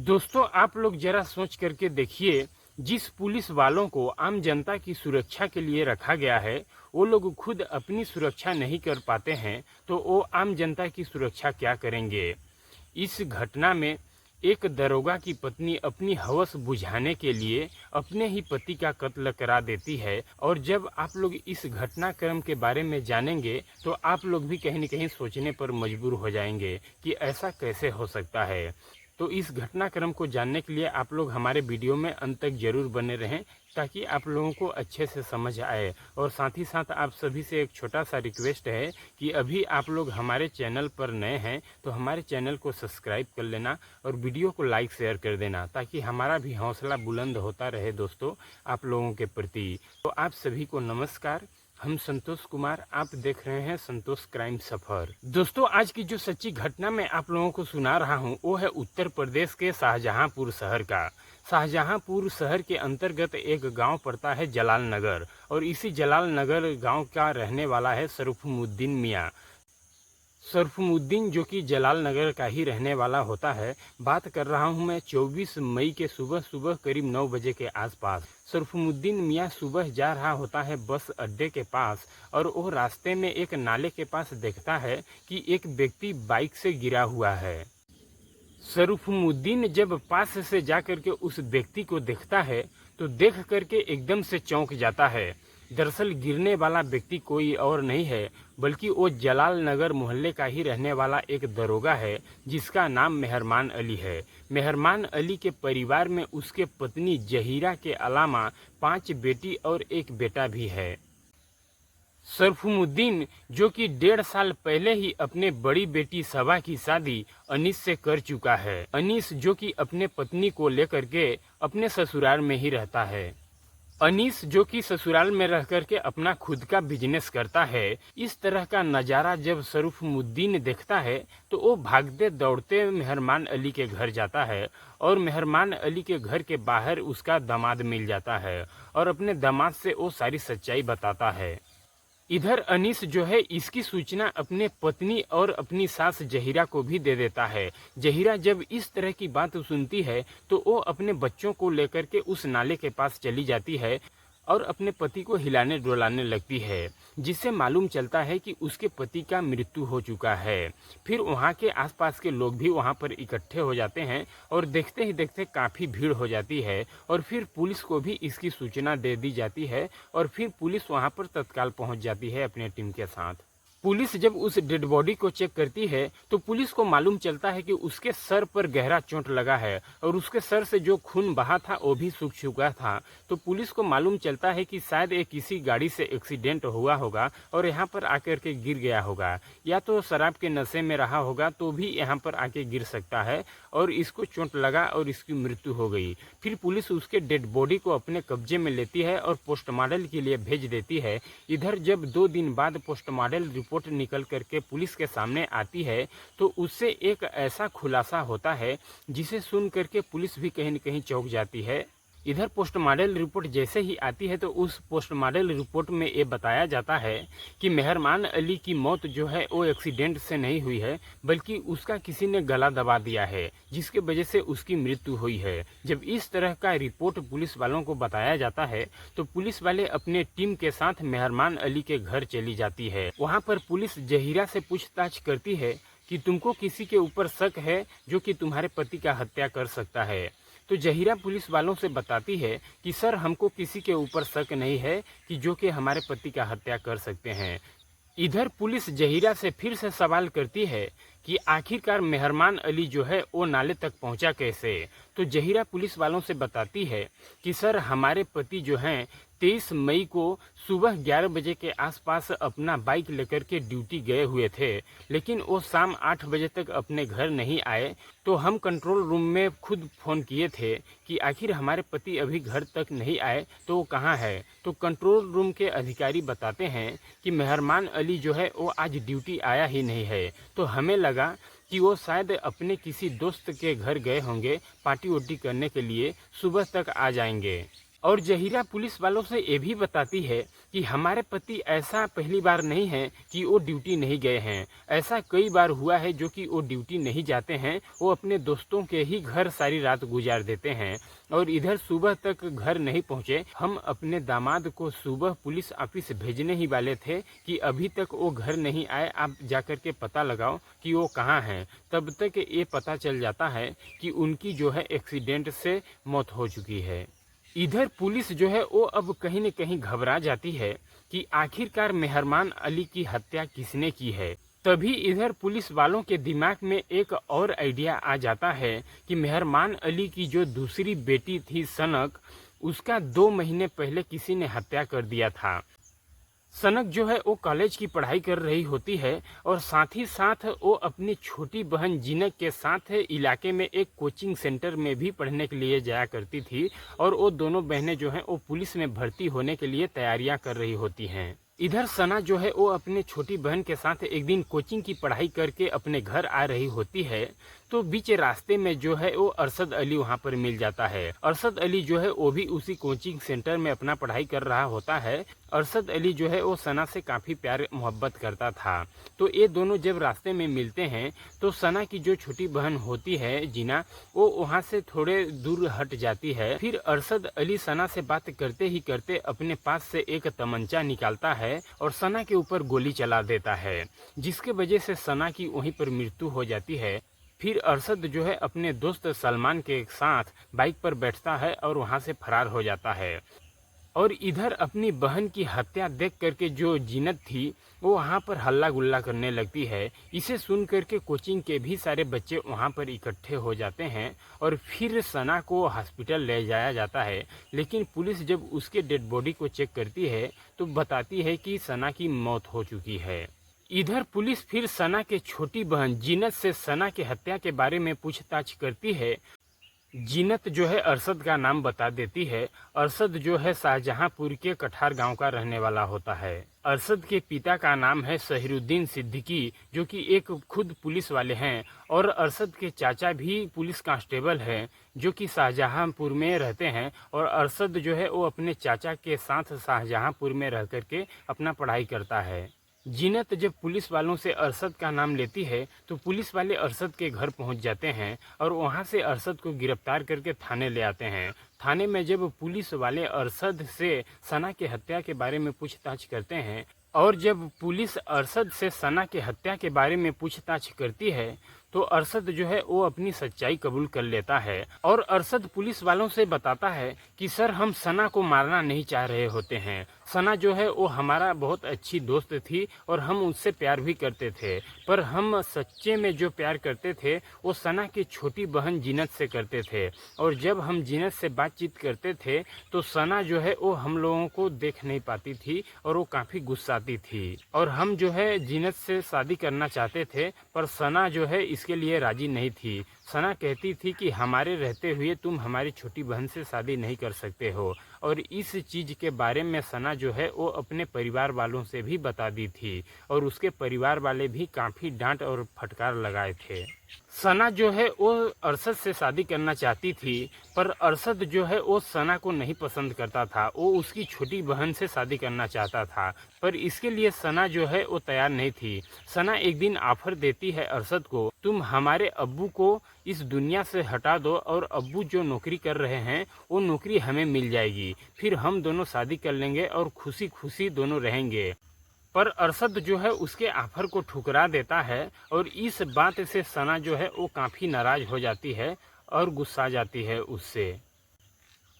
दोस्तों, आप लोग जरा सोच करके देखिए, जिस पुलिस वालों को आम जनता की सुरक्षा के लिए रखा गया है, वो लोग खुद अपनी सुरक्षा नहीं कर पाते हैं, तो वो आम जनता की सुरक्षा क्या करेंगे। इस घटना में एक दरोगा की पत्नी अपनी हवस बुझाने के लिए अपने ही पति का कत्ल करा देती है। और जब आप लोग इस घटनाक्रम के बारे में जानेंगे तो आप लोग भी कहीं न कहीं सोचने पर मजबूर हो जाएंगे कि ऐसा कैसे हो सकता है। तो इस घटनाक्रम को जानने के लिए आप लोग हमारे वीडियो में अंत तक जरूर बने रहें, ताकि आप लोगों को अच्छे से समझ आए। और साथ ही साथ आप सभी से एक छोटा सा रिक्वेस्ट है कि अभी आप लोग हमारे चैनल पर नए हैं तो हमारे चैनल को सब्सक्राइब कर लेना और वीडियो को लाइक शेयर कर देना, ताकि हमारा भी हौसला बुलंद होता रहे दोस्तों आप लोगों के प्रति। तो आप सभी को नमस्कार, हम संतोष कुमार, आप देख रहे हैं संतोष क्राइम सफर। दोस्तों, आज की जो सच्ची घटना मैं आप लोगों को सुना रहा हूं वो है उत्तर प्रदेश के शाहजहांपुर शहर का। शाहजहांपुर शहर के अंतर्गत एक गांव पड़ता है जलाल नगर, और इसी जलाल नगर गांव का रहने वाला है शरफुमुद्दीन मियाँ। शरफुमुद्दीन जो कि जलाल नगर का ही रहने वाला होता है। बात कर रहा हूं मैं 24 मई के सुबह सुबह करीब 9 बजे के आसपास। शरफुमुद्दीन मियाँ सुबह जा रहा होता है बस अड्डे के पास, और वो रास्ते में एक नाले के पास देखता है कि एक व्यक्ति बाइक से गिरा हुआ है। शरफुमुद्दीन जब पास से जाकर के उस व्यक्ति को देखता है तो देख करके एकदम से चौंक जाता है। दरअसल गिरने वाला व्यक्ति कोई और नहीं है, बल्कि वो जलाल नगर मोहल्ले का ही रहने वाला एक दरोगा है, जिसका नाम मेहरमान अली है। मेहरमान अली के परिवार में उसके पत्नी जहीरा के अलावा 5 बेटी और एक बेटा भी है। शरफुमुद्दीन जो कि 1.5 साल पहले ही अपने बड़ी बेटी सबा की शादी अनीस से कर चुका है। अनीस जो कि अपने पत्नी को लेकर के अपने ससुराल में ही रहता है। अनीस जो कि ससुराल में रह करके अपना खुद का बिजनेस करता है। इस तरह का नज़ारा जब शरफुमुद्दीन देखता है तो वो भागते दौड़ते मेहरमान अली के घर जाता है, और मेहरमान अली के घर के बाहर उसका दामाद मिल जाता है और अपने दामाद से वो सारी सच्चाई बताता है। इधर अनीस जो है इसकी सूचना अपने पत्नी और अपनी सास जहीरा को भी दे देता है। जहीरा जब इस तरह की बात सुनती है तो वो अपने बच्चों को लेकर के उस नाले के पास चली जाती है और अपने पति को हिलाने डुलाने लगती है, जिससे मालूम चलता है कि उसके पति का मृत्यु हो चुका है। फिर वहाँ के आसपास के लोग भी वहाँ पर इकट्ठे हो जाते हैं, और देखते ही देखते काफ़ी भीड़ हो जाती है, और फिर पुलिस को भी इसकी सूचना दे दी जाती है, और फिर पुलिस वहाँ पर तत्काल पहुँच जाती है अपने टीम के साथ। पुलिस जब उस डेड बॉडी को चेक करती है तो पुलिस को मालूम चलता है कि उसके सर पर गहरा चोट लगा है, और उसके सर से जो खून बहा था वो भी सूख चुका था। तो पुलिस को मालूम चलता है कि शायद ये किसी गाड़ी से एक्सीडेंट हुआ होगा और यहाँ पर आकर के गिर गया होगा, या तो शराब के नशे में रहा होगा तो भी यहाँ पर आके गिर सकता है, और इसको चोट लगा और इसकी मृत्यु हो गई। फिर पुलिस उसके डेड बॉडी को अपने कब्जे में लेती है और पोस्टमार्टम के लिए भेज देती है। इधर जब 2 दिन बाद पोस्टमार्टम रिपोर्ट निकल करके पुलिस के सामने आती है तो उससे एक ऐसा खुलासा होता है जिसे सुन करके पुलिस भी कहीं न कहीं चौंक जाती है। इधर पोस्टमार्टम रिपोर्ट जैसे ही आती है तो उस पोस्टमार्टम रिपोर्ट में ये बताया जाता है कि मेहरमान अली की मौत जो है वो एक्सीडेंट से नहीं हुई है, बल्कि उसका किसी ने गला दबा दिया है, जिसके वजह से उसकी मृत्यु हुई है। जब इस तरह का रिपोर्ट पुलिस वालों को बताया जाता है तो पुलिस वाले अपने टीम के साथ मेहरमान अली के घर चली जाती है। वहाँ पर पुलिस जहीरा से पूछताछ करती है कि तुमको किसी के ऊपर शक है जो कि तुम्हारे पति का हत्या कर सकता है। तो जहीरा पुलिस वालों से बताती है कि सर, हमको किसी के ऊपर शक नहीं है कि जो कि हमारे पति का हत्या कर सकते हैं। इधर पुलिस जहीरा से फिर से सवाल करती है कि आखिरकार मेहरमान अली जो है वो नाले तक पहुंचा कैसे। तो जहीरा पुलिस वालों से बताती है कि सर, हमारे पति जो हैं 23 मई को सुबह 11 बजे के आसपास अपना बाइक लेकर के ड्यूटी गए हुए थे, लेकिन वो शाम 8 बजे तक अपने घर नहीं आए। तो हम कंट्रोल रूम में खुद फ़ोन किए थे कि आखिर हमारे पति अभी घर तक नहीं आए तो वो कहाँ है। तो कंट्रोल रूम के अधिकारी बताते हैं कि मेहरमान अली जो है वो आज ड्यूटी आया ही नहीं है। तो हमें लगा कि वो शायद अपने किसी दोस्त के घर गए होंगे पार्टी वार्टी करने के लिए, सुबह तक आ जाएंगे। और जहीरा पुलिस वालों से ये भी बताती है कि हमारे पति ऐसा पहली बार नहीं है कि वो ड्यूटी नहीं गए हैं। ऐसा कई बार हुआ है जो कि वो ड्यूटी नहीं जाते हैं, वो अपने दोस्तों के ही घर सारी रात गुजार देते हैं और इधर सुबह तक घर नहीं पहुंचे। हम अपने दामाद को सुबह पुलिस ऑफिस भेजने ही वाले थे कि अभी तक वो घर नहीं आए, आप जाकर के पता लगाओ कि वो कहाँ हैं। तब तक ये पता चल जाता है कि उनकी जो है एक्सीडेंट से मौत हो चुकी है। इधर पुलिस जो है वो अब कहीं न कहीं घबरा जाती है कि आखिरकार मेहरमान अली की हत्या किसने की है। तभी इधर पुलिस वालों के दिमाग में एक और आइडिया आ जाता है कि मेहरमान अली की जो दूसरी बेटी थी सनक, उसका 2 महीने पहले किसी ने हत्या कर दिया था। सनक जो है वो कॉलेज की पढ़ाई कर रही होती है और साथ ही साथ वो अपनी छोटी बहन जीनत के साथ इलाके में एक कोचिंग सेंटर में भी पढ़ने के लिए जाया करती थी और वो दोनों बहनें जो हैं वो पुलिस में भर्ती होने के लिए तैयारियां कर रही होती हैं। इधर सना जो है वो अपने छोटी बहन के साथ एक दिन कोचिंग की पढ़ाई करके अपने घर आ रही होती है, तो बीच रास्ते में जो है वो अरशद अली वहाँ पर मिल जाता है। अरशद अली जो है वो भी उसी कोचिंग सेंटर में अपना पढ़ाई कर रहा होता है। अरशद अली जो है वो सना से काफ़ी प्यार मोहब्बत करता था। तो ये दोनों जब रास्ते में मिलते हैं तो सना की जो छोटी बहन होती है जीना, वो वहाँ से थोड़े दूर हट जाती है। फिर अरशद अली सना से बात करते ही करते अपने पास से एक तमंचा निकालता है और सना के ऊपर गोली चला देता है, जिसके वजह से सना की वहीं पर मृत्यु हो जाती है। फिर अरशद जो है अपने दोस्त सलमान के साथ बाइक पर बैठता है और वहाँ से फरार हो जाता है। और इधर अपनी बहन की हत्या देख करके जो जीनत थी वो वहाँ पर हल्ला गुल्ला करने लगती है। इसे सुन करके कोचिंग के भी सारे बच्चे वहाँ पर इकट्ठे हो जाते हैं और फिर सना को हॉस्पिटल ले जाया जाता है। लेकिन पुलिस जब उसके डेड बॉडी को चेक करती है तो बताती है कि सना की मौत हो चुकी है। इधर पुलिस फिर सना के छोटी बहन जीनत से सना की हत्या के बारे में पूछताछ करती है। जीनत जो है अरशद का नाम बता देती है। अरशद जो है शाहजहांपुर के कठार गांव का रहने वाला होता है। अरशद के पिता का नाम है सहीरुद्दीन सिद्दीकी, जो कि एक खुद पुलिस वाले हैं, और अरशद के चाचा भी पुलिस कांस्टेबल हैं जो कि शाहजहांपुर में रहते हैं। और अरशद जो है वो अपने चाचा के साथ शाहजहांपुर में रह करके अपना पढ़ाई करता है। जीनत जब पुलिस वालों से अरशद का नाम लेती है तो पुलिस वाले अरशद के घर पहुंच जाते हैं और वहां से अरशद को गिरफ्तार करके थाने ले आते हैं। थाने में जब पुलिस वाले अरशद से सना के हत्या के बारे में पूछताछ करते हैं और जब पुलिस अरशद से सना के हत्या के बारे में पूछताछ करती है तो अरशद जो है वो अपनी सच्चाई कबूल कर लेता है। और अरशद पुलिस वालों से बताता है कि सर, हम सना को मारना नहीं चाह रहे होते हैं। सना जो है वो हमारा बहुत अच्छी दोस्त थी और हम उससे प्यार भी करते थे, पर हम सच्चे में जो प्यार करते थे वो सना की छोटी बहन जीनत से करते थे। और जब हम जीनत से बातचीत करते थे तो सना जो है वो हम लोगों को देख नहीं पाती थी और वो काफ़ी गुस्साती थी। और हम जो है जीनत से शादी करना चाहते थे, पर सना जो है इसके लिए राजी नहीं थी। सना कहती थी कि हमारे रहते हुए तुम हमारी छोटी बहन से शादी नहीं कर सकते हो। और इस चीज़ के बारे में सना जो है वो अपने परिवार वालों से भी बता दी थी और उसके परिवार वाले भी काफ़ी डांट और फटकार लगाए थे। सना जो है वो अरशद से शादी करना चाहती थी, पर अरशद जो है वो सना को नहीं पसंद करता था। वो उसकी छोटी बहन से शादी करना चाहता था, पर इसके लिए सना जो है वो तैयार नहीं थी। सना एक दिन ऑफर देती है अरशद को, तुम हमारे अब्बू को इस दुनिया से हटा दो और अब्बू जो नौकरी कर रहे हैं वो नौकरी हमें मिल जाएगी, फिर हम दोनों शादी कर लेंगे और खुशी खुशी दोनों रहेंगे। पर अरशद जो है उसके ऑफर को ठुकरा देता है और इस बात से सना जो है वो काफ़ी नाराज़ हो जाती है और गुस्सा जाती है उससे।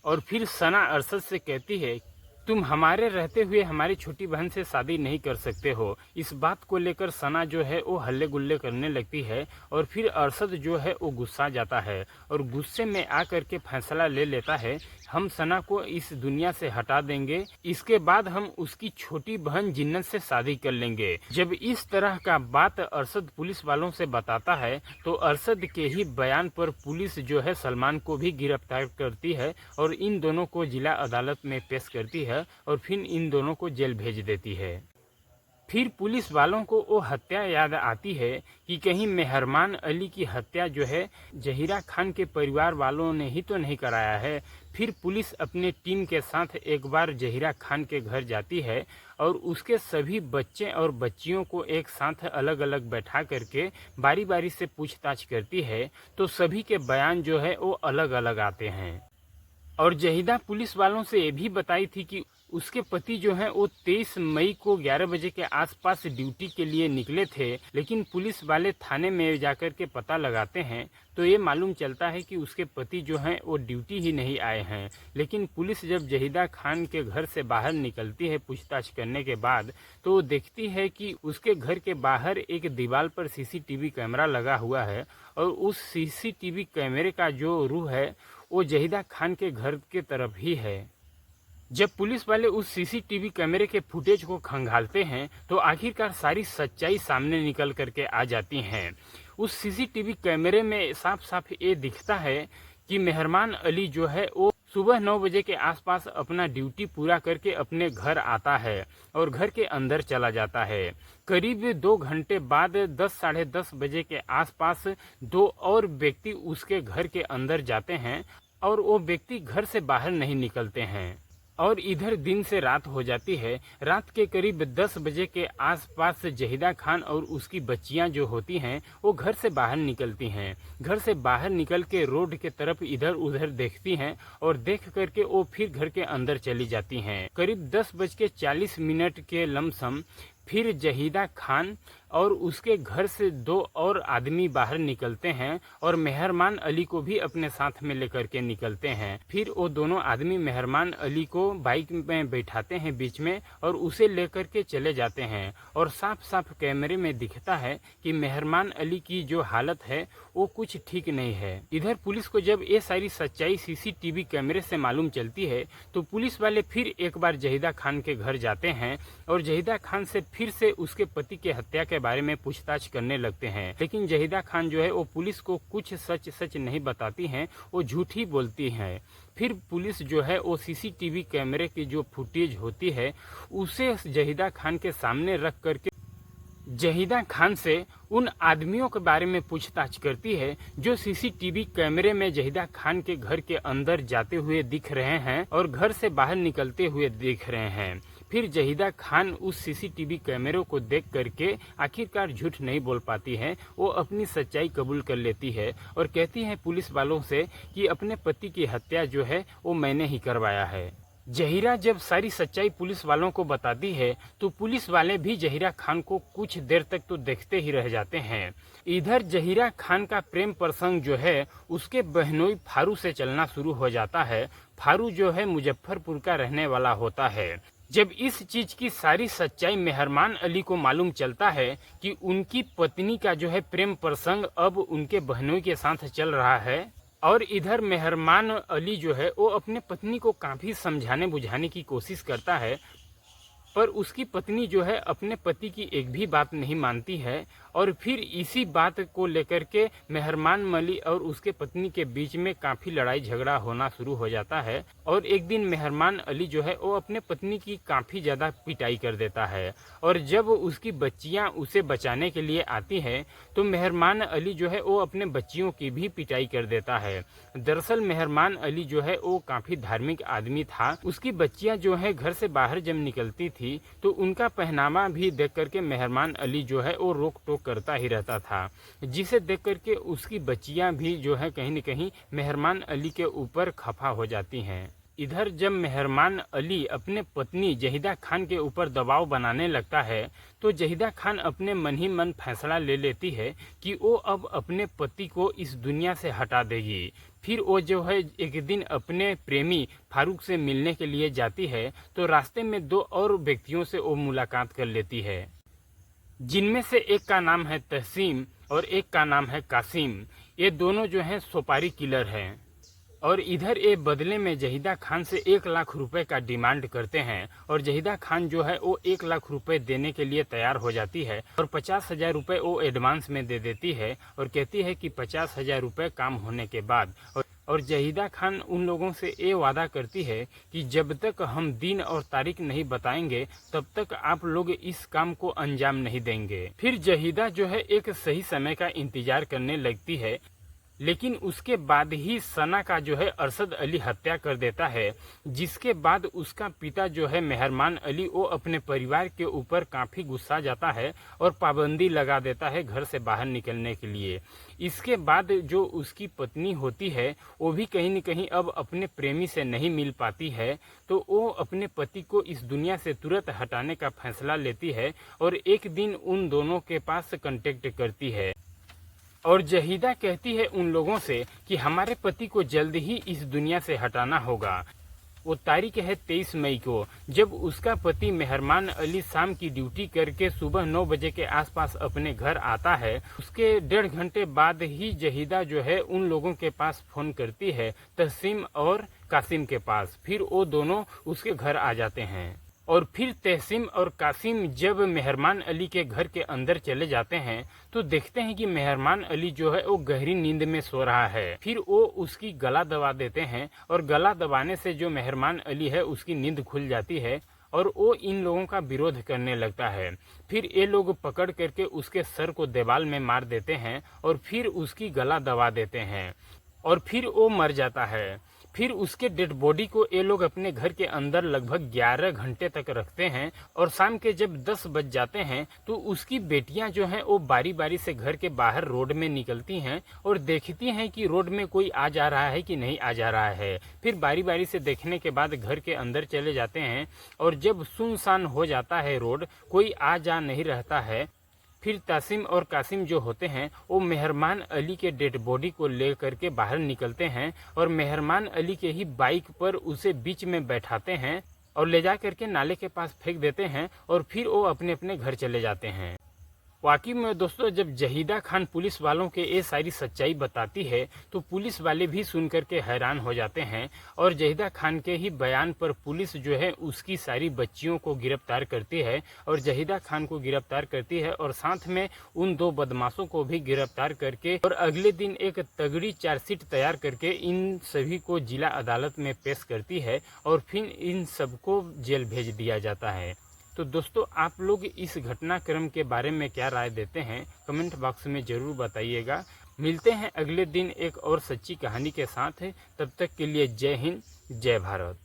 और फिर सना अरशद से कहती है, तुम हमारे रहते हुए हमारी छोटी बहन से शादी नहीं कर सकते हो। इस बात को लेकर सना जो है वो हल्ले गुल्ले करने लगती है और फिर अरशद जो है वो गुस्सा जाता है और गुस्से में आकर के फैसला ले लेता है, हम सना को इस दुनिया से हटा देंगे, इसके बाद हम उसकी छोटी बहन जिन्नत से शादी कर लेंगे। जब इस तरह का बात अरशद पुलिस वालों से बताता है तो अरशद के ही बयान पर पुलिस जो है सलमान को भी गिरफ्तार करती है और इन दोनों को जिला अदालत में पेश करती है और फिर इन दोनों को जेल भेज देती है। फिर पुलिस वालों को वो हत्या याद आती है कि कहीं मेहरमान अली की हत्या जो है जहीरा खान के परिवार वालों ने ही तो नहीं कराया है। फिर पुलिस अपने टीम के साथ एक बार जहीरा खान के घर जाती है और उसके सभी बच्चे और बच्चियों को एक साथ अलग अलग बैठा करके बारी बारी से पूछताछ करती है। तो सभी के बयान जो है वो अलग अलग आते हैं। और जहीदा पुलिस वालों से ये भी बताई थी कि उसके पति जो हैं वो 23 मई को 11 बजे के आसपास ड्यूटी के लिए निकले थे, लेकिन पुलिस वाले थाने में जाकर के पता लगाते हैं तो ये मालूम चलता है कि उसके पति जो हैं वो ड्यूटी ही नहीं आए हैं। लेकिन पुलिस जब जहीदा खान के घर से बाहर निकलती है पूछताछ करने के बाद, तो वो देखती है कि उसके घर के बाहर एक दीवार पर सीसीटीवी कैमरा लगा हुआ है और उस सीसीटीवी कैमरे का जो रूह है वो जहीदा खान के घर के तरफ ही है। जब पुलिस वाले उस सीसीटीवी कैमरे के फुटेज को खंगालते हैं तो आखिरकार सारी सच्चाई सामने निकल करके आ जाती हैं। उस सीसीटीवी कैमरे में साफ साफ ये दिखता है कि मेहरमान अली जो है वो सुबह 9 बजे के आसपास अपना ड्यूटी पूरा करके अपने घर आता है और घर के अंदर चला जाता है। करीब 2 घंटे बाद 10 साढ़े 10 बजे के आसपास 2 और व्यक्ति उसके घर के अंदर जाते हैं और वो व्यक्ति घर से बाहर नहीं निकलते हैं। और इधर दिन से रात हो जाती है। रात के करीब 10 बजे के आसपास जहीदा खान और उसकी बच्चियां जो होती हैं वो घर से बाहर निकलती हैं। घर से बाहर निकल के रोड के तरफ इधर उधर देखती हैं और देख करके वो फिर घर के अंदर चली जाती हैं। करीब 10:40 के लमसम फिर जहीदा खान और उसके घर से 2 और आदमी बाहर निकलते हैं और मेहरमान अली को भी अपने साथ में लेकर के निकलते हैं। फिर वो दोनों आदमी मेहरमान अली को बाइक में बैठाते हैं बीच में और उसे लेकर के चले जाते हैं। और साफ साफ कैमरे में दिखता है कि मेहरमान अली की जो हालत है वो कुछ ठीक नहीं है। इधर पुलिस को जब ये सारी सच्चाई सीसीटीवी कैमरे से मालूम चलती है तो पुलिस वाले फिर एक बार जहीदा खान के घर जाते हैं और जहीदा खान से फिर से उसके पति के हत्या के बारे में पूछताछ करने लगते हैं। लेकिन जहीदा खान जो है वो पुलिस को कुछ सच नहीं बताती हैं, वो झूठ ही बोलती हैं। फिर पुलिस जो है वो सीसीटीवी कैमरे की जो फुटेज होती है उसे जहीदा खान के सामने रख करके जहीदा खान से उन आदमियों के बारे में पूछताछ करती है जो सीसीटीवी कैमरे में जहीदा खान के घर के अंदर जाते हुए दिख रहे हैं और घर से बाहर निकलते हुए दिख रहे हैं। फिर जहीदा खान उस सीसीटीवी कैमरे को देख करके आखिरकार झूठ नहीं बोल पाती है, वो अपनी सच्चाई कबूल कर लेती है और कहती है पुलिस वालों से कि अपने पति की हत्या जो है वो मैंने ही करवाया है। जहीरा जब सारी सच्चाई पुलिस वालों को बताती है तो पुलिस वाले भी जहीरा खान को कुछ देर तक तो देखते ही रह जाते हैं। इधर जहीरा खान का प्रेम प्रसंग जो है उसके बहनोई फारू से चलना शुरू हो जाता है। फारू जो है मुजफ्फरपुर का रहने वाला होता है। जब इस चीज की सारी सच्चाई मेहरमान अली को मालूम चलता है कि उनकी पत्नी का जो है प्रेम प्रसंग अब उनके बहनोई के साथ चल रहा है और इधर मेहरमान अली जो है वो अपने पत्नी को काफ़ी समझाने बुझाने की कोशिश करता है, पर उसकी पत्नी जो है अपने पति की एक भी बात नहीं मानती है। और फिर इसी बात को लेकर के मेहरमान अली और उसके पत्नी के बीच में काफ़ी लड़ाई झगड़ा होना शुरू हो जाता है। और एक दिन मेहरमान अली जो है वो अपने पत्नी की काफ़ी ज़्यादा पिटाई कर देता है और जब उसकी बच्चियां उसे बचाने के लिए आती हैं तो मेहरमान अली जो है वो अपने बच्चियों की भी पिटाई कर देता है। दरअसल मेहरमान अली जो है वो काफ़ी धार्मिक आदमी था। उसकी बच्चियां जो है घर से बाहर जब निकलती थी तो उनका पहनावा भी देख करके मेहरमान अली जो है वो रोक टोक करता ही रहता था, जिसे देख करके उसकी बच्चियां भी जो है कहीं न कहीं मेहरमान अली के ऊपर खफा हो जाती हैं। इधर जब मेहरमान अली अपने पत्नी जहीदा खान के ऊपर दबाव बनाने लगता है तो जहीदा खान अपने मन ही मन फैसला ले लेती है कि वो अब अपने पति को इस दुनिया से हटा देगी। फिर वो जो है एक दिन अपने प्रेमी फारूक से मिलने के लिए जाती है तो रास्ते में 2 और व्यक्तियों से वो मुलाकात कर लेती है, जिनमें से एक का नाम है तहसीम और एक का नाम है कासिम। ये दोनों जो हैं सुपारी किलर हैं और इधर ये बदले में जहीदा खान से 1 लाख रुपए का डिमांड करते हैं और जहीदा खान जो है वो 1 लाख रुपए देने के लिए तैयार हो जाती है और 50,000 रुपये वो एडवांस में दे देती है और कहती है कि 50,000 रुपये काम होने के बाद। और जहीदा खान उन लोगों से ये वादा करती है कि जब तक हम दिन और तारीख नहीं बताएंगे तब तक आप लोग इस काम को अंजाम नहीं देंगे। फिर जहीदा जो है एक सही समय का इंतजार करने लगती है, लेकिन उसके बाद ही सना का जो है अरशद अली हत्या कर देता है, जिसके बाद उसका पिता जो है मेहरमान अली वो अपने परिवार के ऊपर काफ़ी गुस्सा जाता है और पाबंदी लगा देता है घर से बाहर निकलने के लिए। इसके बाद जो उसकी पत्नी होती है वो भी कहीं न कहीं अब अपने प्रेमी से नहीं मिल पाती है, तो वो अपने पति को इस दुनिया से तुरंत हटाने का फैसला लेती है और एक दिन उन दोनों के पास कांटेक्ट करती है और जहीदा कहती है उन लोगों से कि हमारे पति को जल्द ही इस दुनिया से हटाना होगा। वो तारीख है 23 मई को, जब उसका पति मेहरमान अली शाम की ड्यूटी करके सुबह 9 बजे के आसपास अपने घर आता है। उसके 1.5 घंटे बाद ही जहीदा जो है उन लोगों के पास फ़ोन करती है, तहसीम और कासिम के पास। फिर वो दोनों उसके घर आ जाते हैं और फिर तहसीम और कासिम जब मेहरमान अली के घर के अंदर चले जाते हैं तो देखते हैं कि मेहरमान अली जो है वो गहरी नींद में सो रहा है। फिर वो उसकी गला दबा देते हैं और गला दबाने से जो मेहरमान अली है उसकी नींद खुल जाती है और वो इन लोगों का विरोध करने लगता है। फिर ये लोग पकड़ करके उसके सर को दीवार में मार देते हैं और फिर उसकी गला दबा देते हैं और फिर वो मर जाता है। फिर उसके डेड बॉडी को ये लोग अपने घर के अंदर लगभग 11 घंटे तक रखते हैं और शाम के जब 10 बज जाते हैं तो उसकी बेटियां जो हैं वो बारी बारी से घर के बाहर रोड में निकलती हैं और देखती हैं कि रोड में कोई आ जा रहा है कि नहीं आ जा रहा है। फिर बारी बारी से देखने के बाद घर के अंदर चले जाते हैं और जब सुनसान हो जाता है रोड, कोई आ जा नहीं रहता है, फिर तासिम और कासिम जो होते हैं वो मेहरमान अली के डेड बॉडी को ले करके बाहर निकलते हैं और मेहरमान अली के ही बाइक पर उसे बीच में बैठाते हैं और ले जा करके नाले के पास फेंक देते हैं और फिर वो अपने अपने घर चले जाते हैं। वाकई में दोस्तों, जब जहीदा खान पुलिस वालों के ये सारी सच्चाई बताती है तो पुलिस वाले भी सुन करके हैरान हो जाते हैं और जहीदा खान के ही बयान पर पुलिस जो है उसकी सारी बच्चियों को गिरफ्तार करती है और जहीदा खान को गिरफ्तार करती है और साथ में उन 2 बदमाशों को भी गिरफ्तार करके और अगले दिन एक तगड़ी चार्जशीट तैयार करके इन सभी को जिला अदालत में पेश करती है और फिर इन सबको जेल भेज दिया जाता है। तो दोस्तों, आप लोग इस घटनाक्रम के बारे में क्या राय देते हैं कमेंट बॉक्स में ज़रूर बताइएगा। मिलते हैं अगले दिन एक और सच्ची कहानी के साथ। तब तक के लिए जय हिंद, जय भारत।